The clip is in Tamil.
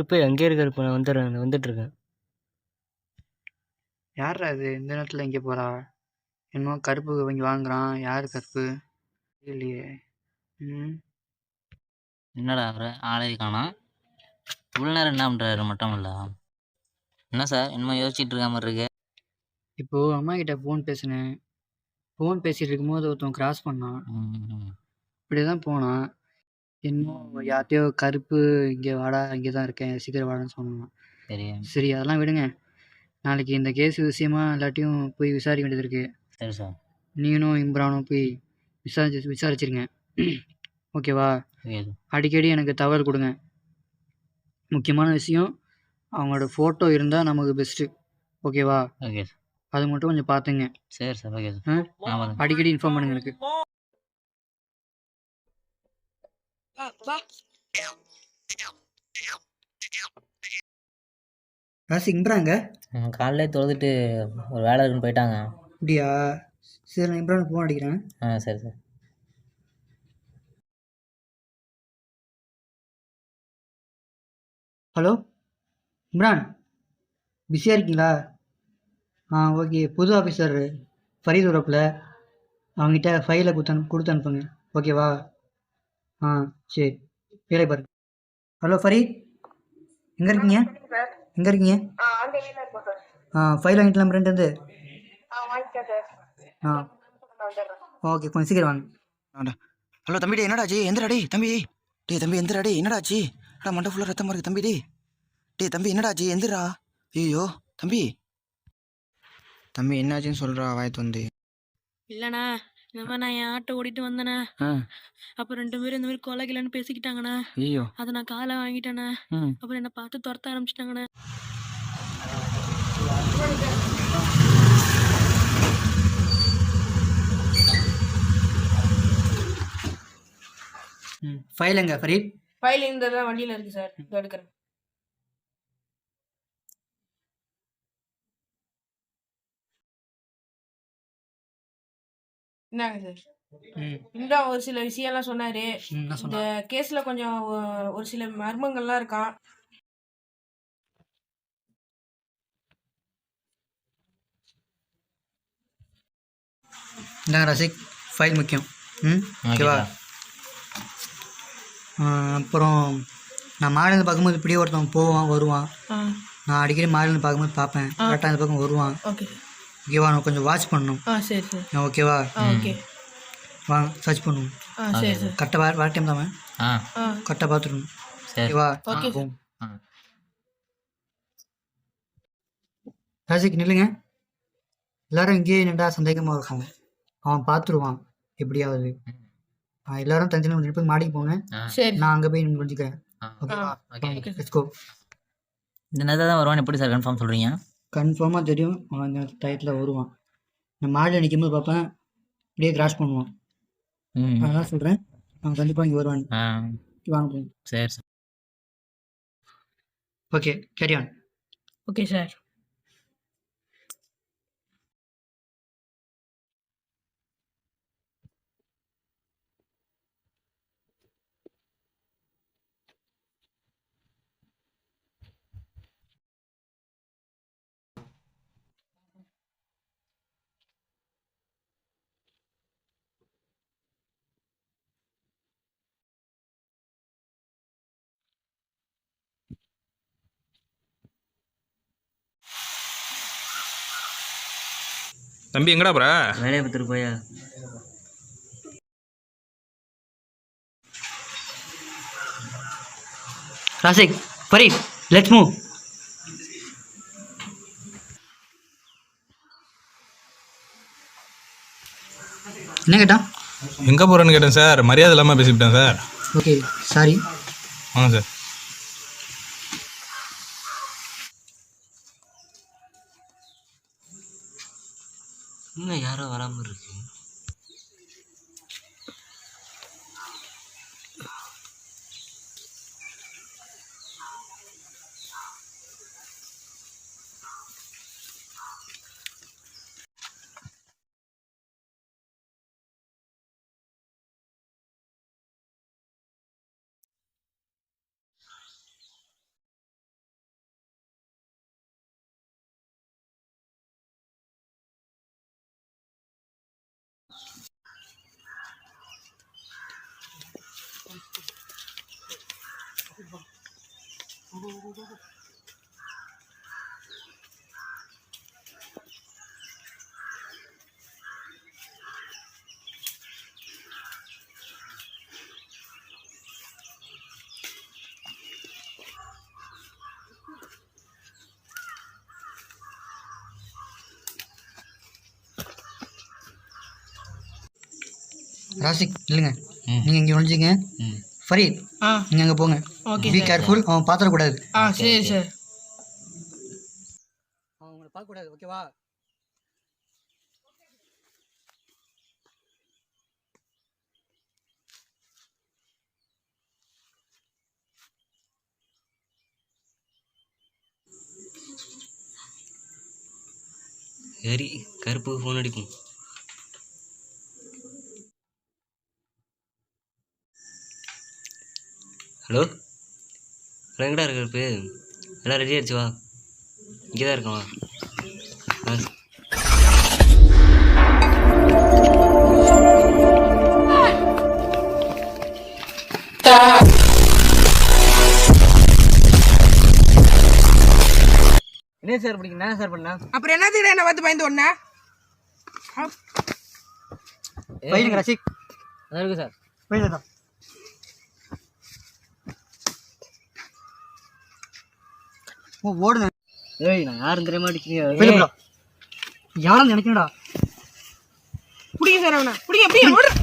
கருப்பு எங்கே இருக்கு கருப்பு? நான் வந்துட்டுருக்கேன். யார்ரா இது இந்த நேரத்தில் எங்கே போகிறா? என்னமோ கருப்பு இங்கே வாங்குறான். யார் கருப்பு இல்லையே? ம் என்னடா அவரு ஆளே காணோம். இவ்வளோ நேரம் என்ன பண்ணுறாரு மட்டும் இல்லை? என்ன சார் என்னமோ யோசிச்சுட்டு இருக்க மாதிரி இருக்கு? இப்போது அம்மா கிட்ட ஃபோன் பேசினேன். ஃபோன் பேசிகிட்டு இருக்கும்போது ஒருத்தன் கிராஸ் பண்ணான். இப்படியே தான் போனான். இன்னும் யார்கிட்டயோ கருப்பு இங்கே வாடா, இங்கே தான் இருக்கேன், சீக்கிரம் வாடான்னு சொன்னான். சரி சரி அதெல்லாம் விடுங்க. நாளைக்கு இந்த கேஸ் விஷயமா எல்லாத்தையும் போய் விசாரிக்க வேண்டியது இருக்குது. சரி சார். நீனும் இம்ரானும் போய் விசாரிச்சிருங்க. ஓகேவா? Okay sir. அடிக்கடி எனக்கு தகவல் கொடுங்க. முக்கியமான விஷயம் அவங்களோட ஃபோட்டோ இருந்தால் நமக்கு பெஸ்ட்டு. ஓகேவா? Okay sir. அது மட்டும் கொஞ்சம் பார்த்துங்க. சரி சார். Okay sir. ஆமாம். அடிக்கடி இன்ஃபார்ம் பண்ணுங்க எனக்கு. ராசி இம்ராங்க காலையிலே தொழுதுட்டு ஒரு வேலை இருக்குன்னு போயிட்டாங்க. அப்படியா? சரி நான் இம்ரான் ஃபோன் அடிக்கிறேன். சரி சார். ஹலோ இம்ரான், பிஸியாக இருக்கீங்களா? ஓகே. புது ஆஃபீஸர் ஃபரீத் உரப்பில் அவங்ககிட்ட ஃபைலை கொடுத்து அனுப்புங்க. ஓகேவா? சரி வேலை பாருங்க. ஹலோ ஃபரீத், எங்கே இருக்கீங்க? ஃபைல் வாங்கிக்கலாம் ஃப்ரெண்டு. ஓகே கொஞ்சம் சீக்கிரம் வாங்க. ஹலோ தம்பி, டே என்னடாச்சு? எந்திராடி தம்பி. டே தம்பி எந்திராடி, என்னடாச்சு? மண்டை ஃபுல்லாக ரத்தமாக இருக்குது தம்பி. டே தம்பி என்னடாச்சு? எந்திரா. ஐயோ தம்பி என்னாச்சுன்னு சொல்கிறா வாயத்து வந்து. இல்லைண்ணா, இந்த மாதிரி நான் என் ஆட்டோ ஓடிட்டு வந்தேண்ணா. அப்போ 2 பேரும் இந்த மாதிரி கொலைகிலன்னு பேசிக்கிட்டாங்கண்ணா. ஐயோ அதை நான் காலை வாங்கிட்டேண்ணா. அப்புறம் என்னை பார்த்து துரத்த ஆரம்பிச்சிட்டாங்கண்ணா. ஃபைல் எங்க ஃபரீத்? ஃபைல் இந்த வண்டியில் இருக்குது சார், இதோ எடுக்கிறேன். என்னங்க சார்? இன்னும் ஒரு சில விஷயம்லாம் சொன்னாரு. இந்த கேஸ்ல கொஞ்சம் ஒரு சில மர்மங்கள்லாம் இருக்கான். இந்தாங்க ரசிக், ஃபைல் முக்கியம். ஓகேவா? அப்புறம் நான் மாடிலேருந்து பார்க்கும்போது இப்படியே ஒருத்தன் போவான் வருவான். நான் அடிக்கடி மாடிலேருந்து பார்க்கும்போது பார்ப்பேன். கரெக்டாக இந்த பக்கம் வருவான். ஓகேவா? நான் கொஞ்சம் வாட்ச் பண்ணணும். சரி சார். ஓகேவா? ஓகே வாங்க சர்ச் பண்ணுவோம். சரி சார். கரெக்டாக வர டைம் தான் கரெக்டாக பார்த்துருணும். ஓகேவா? ரசிக் நில்லுங்க. எல்லாரும் இங்கேயே நின்றா சந்தேகமாக இருக்காங்க. அவன் பார்த்துருவான் எப்படியாவது. எல்லாரும் தனித்தனி போய் மாடிக்கு போங்க. நான் அங்கே போய் முடிஞ்சுக்கிறேன். ஓகேவா? Let's go. இந்த நேரத்தில் தான் வருவான். எப்படி சார் கன்ஃபார்ம் சொல்கிறீங்க? கன்ஃபார்மாக தெரியும். அவன் அந்த டயத்தில் வருவான். நான் மாடியில் நிற்கும்போது பார்ப்பேன், இப்படியே கிராஸ் பண்ணுவான். அதான் சொல்கிறேன், அவன் கண்டிப்பாக இங்கே வருவான். வாங்க போங்க. சரி sir. Okay carry on. Okay sir. தம்பி எங்கடா போற? வேலையை பார்த்துட்டு போயா. Rasik, Fareed, let's move. என்ன கேட்டான்? எங்கே போகிறேன்னு கேட்டேன் சார். மரியாதை இல்லாமல் பேசிவிட்டேன் சார். Okay sorry. வாங்க சார். இன்னும் யாரோ வராமல் இருக்கு. ராசிக் இல்லைங்க, நீங்கள் இங்கே நுழைஞ்சிங்க. ஃபரீத் நீங்கள் அங்கே போங்க. பி கேர்ஃபுல், அவன் பார்த்துடக்கூடாது. சரி சார். அவன் உங்களை பார்க்கக்கூடாது, ஓகேவா? சரி, கருப்பு ஃபோன் அடிக்கும். ஹலோ ஹலோ, எங்கடா இருக்க கருப்பு? எல்லாம் ரெடி ஆயிடுச்சு, வா. இங்கே தான் இருக்கேன், வா. என்ன சார் பிடிக்கும்? என்ன சார் பண்ண? அப்புறம் என்னத்துக்கு என்ன பார்த்து பயந்து ஒண்ணா? பையனுங்க ரசிக். அதான் இருக்கு சார். பையன் தான். ஓடுங்க. ஏய், நான் யாரும் தெரிய மாட்டேங்கிறீங்க. யாரும் நினைக்கணும்டா. பிடிங்க சார் அவனை, பிடிங்க.